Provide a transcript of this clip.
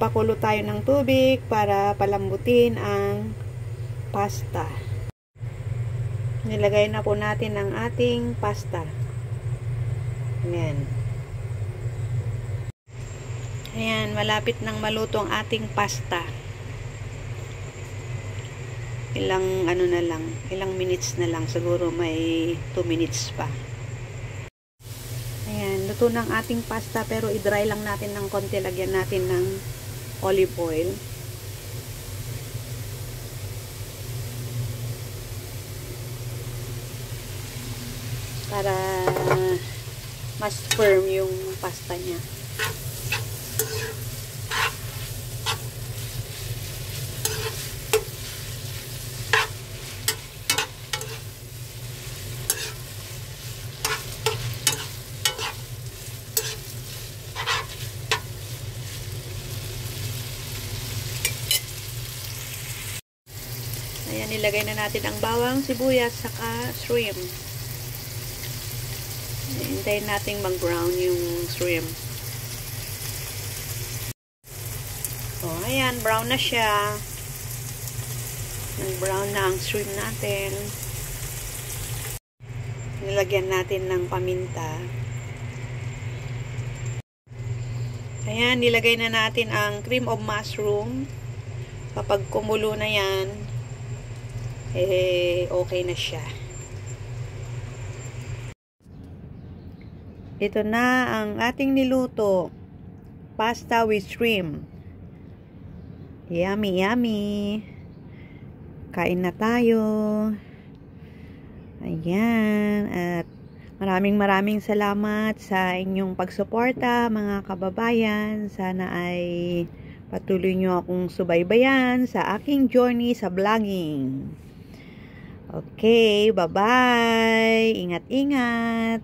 Magpapakulo tayo ng tubig para palambutin ang pasta. Nilagay na po natin ang ating pasta. Ayan. Ayan, malapit nang maluto ang ating pasta. Ilang minutes na lang. Siguro may 2 minutes pa. Ayan, luto ng ating pasta pero i-dry lang natin ng konti. Lagyan natin ng olive oil. Para mas firm yung pasta niya. Ayan, nilagay na natin ang bawang, sibuyas, saka shrimp. Hintayin natin mag-brown yung shrimp. Oh, ayan, brown na siya. Nag-brown na ang shrimp natin. Nilagyan natin ng paminta. Ayan, nilagay na natin ang cream of mushroom. Kapag kumulo na yan, okay na siya. Ito na ang ating niluto. Pasta with shrimp. Yummy, yummy. Kain na tayo. Ayan. At maraming salamat sa inyong pagsuporta, mga kababayan. Sana ay patuloy nyo akong subaybayan sa aking journey sa vlogging. Okay, bye-bye. Ingat-ingat.